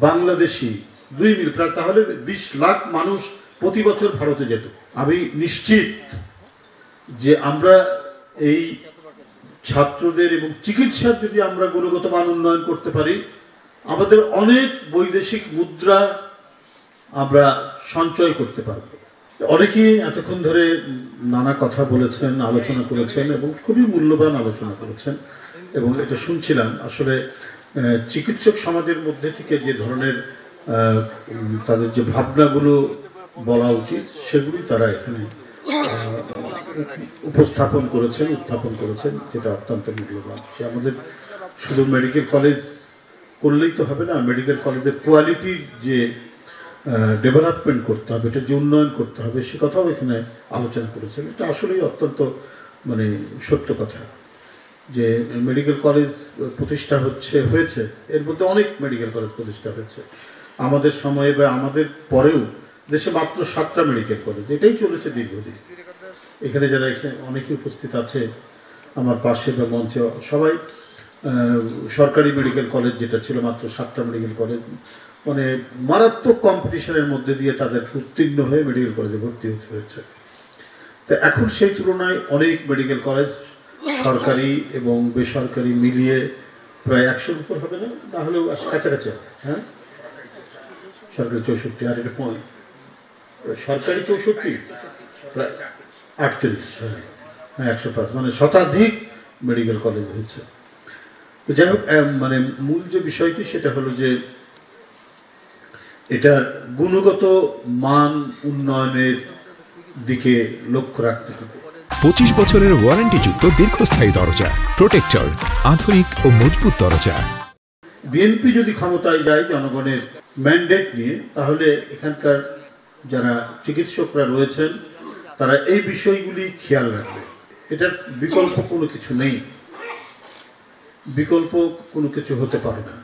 Bangladeshi 2 million, প্রায় তাহলে 20 লাখ মানুষ প্রতি বছর ভারতে যেত। আমি নিশ্চিত যে আমরা এই ছাত্রদের এবং চিকিৎসার যদি আমরা গুণগত মান উন্নয়ন করতে পারি, আমাদের অনেক বৈদেশিক মুদ্রা আমরা সঞ্চয় করতে পারব। অনেকেই এতক্ষণ ধরে নানা কথা বলেছেন, আলোচনা করেছেন এবং খুবই মূল্যবান আলোচনা করেছেন এবং এটা শুনছিলাম। আসলে চিকিৎসক সমাজের মধ্যে থেকে যে ধরনের তাদের যে ভাবনাগুলো বলা উচিত সেগুলি তারা এখানে উত্থাপন করেছেন, যেটা অত্যন্ত মূল্যবান। যে আমাদের শুধু মেডিকেল কলেজ করলেই তো হবে না, মেডিকেল কলেজের কোয়ালিটির যে ডেভেলপমেন্ট করতে হবে, এটা যে উন্নয়ন করতে হবে, সে কথাও এখানে আলোচনা করেছেন। এটা আসলেই অত্যন্ত সত্য কথা যে মেডিকেল কলেজ প্রতিষ্ঠা হয়েছে, এর মধ্যে অনেক মেডিকেল কলেজ প্রতিষ্ঠা হয়েছে আমাদের সময়ে বা আমাদের পরেও। দেশে মাত্র 7টা মেডিকেল কলেজ, এটাই চলেছে দীর্ঘদিন। এখানে যারা অনেকেই উপস্থিত আছে আমার পাশে বা মঞ্চে, সবাই সরকারি মেডিকেল কলেজ যেটা ছিল মাত্র 7টা মেডিকেল কলেজ, মারাত্মক কম্পিটিশনের মধ্যে দিয়ে তাদেরকে উত্তীর্ণ হয়ে মেডিকেল কলেজে ভর্তি হতে হয়েছে। তো এখন সেই তুলনায় অনেক মেডিকেল কলেজ সরকারি এবং বেসরকারি মিলিয়ে প্রায় 100-র উপর হবে না, না হলেও কাছাকাছি। হ্যাঁ, সরকারি 64, আর এটা সরকারি 64, প্রায় 38, হ্যাঁ 105, শতাধিক মেডিকেল কলেজ হয়েছে। তো যাই হোক, মূল যে বিষয়টি সেটা হলো যে এটার গুণগত মান উন্নয়নের দিকে লক্ষ্য রাখতে হবে। 25 বছরের ওয়ারেন্টিযুক্ত দীর্ঘস্থায়ী দরজা প্রোটেক্টর, আধুনিক ও মজবুত দরজা। বিএনপি যদি ক্ষমতায় যায় জনগণের ম্যান্ডেট নিয়ে, তাহলে এখানকার যারা চিকিৎসকরা রয়েছেন তারা এই বিষয়গুলি খেয়াল রাখবে। এটার বিকল্প কোনো কিছু নেই, বিকল্প কোনো কিছু হতে পারে না।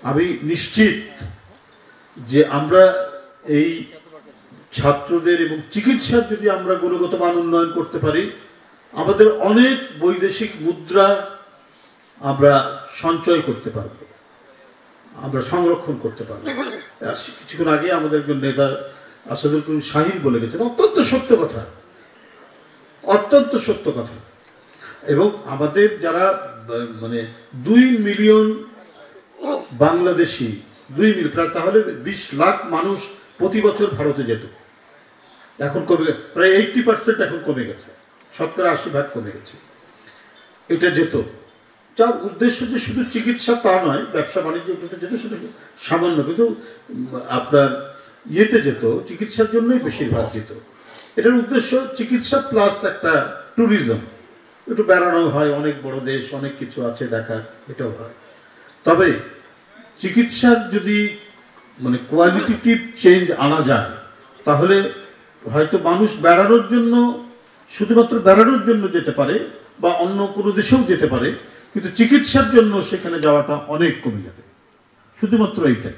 আমি নিশ্চিত যে আমরা এই ছাত্রদের এবং চিকিৎসার যদি আমরা গুণগত মান উন্নয়ন করতে পারি, আমাদের অনেক বৈদেশিক মুদ্রা আমরা সঞ্চয় করতে পারব, আমরা সংরক্ষণ করতে পারব। কিছুক্ষণ আগে আমাদের একজন নেতা আসাদুল করিম শাহীন বলে গেছেন, অত্যন্ত সত্য কথা, অত্যন্ত সত্য কথা। এবং আমাদের যারা 2 মিলিয়ন বাংলাদেশি, 2 মিলিয়ন, প্রায় তাহলে 20 লাখ মানুষ প্রতি বছর ভারতে যেত। এখন কমে, প্রায় 80% এখন কমে গেছে, 80% কমে গেছে। এটা যেত, যার উদ্দেশ্য যে শুধু চিকিৎসা তা নয়, ব্যবসা বাণিজ্য করতে যেত, সেটা সামান্য, কিন্তু আপনার ইয়েতে যেত, চিকিৎসার জন্যই বেশিরভাগ যেত। এটার উদ্দেশ্য চিকিৎসা প্লাস একটা ট্যুরিজম, একটু বেড়ানো হয়, অনেক বড় দেশ, অনেক কিছু আছে দেখার, এটাও হয়। তবে চিকিৎসার যদি কোয়ালিটেটিভ চেঞ্জ আনা যায়, তাহলে হয়তো মানুষ বেড়ানোর জন্য, শুধুমাত্র বেড়ানোর জন্য যেতে পারে বা অন্য কোনো দেশেও যেতে পারে, কিন্তু চিকিৎসার জন্য সেখানে যাওয়াটা অনেক কমে যাবে, শুধুমাত্র এইটাই।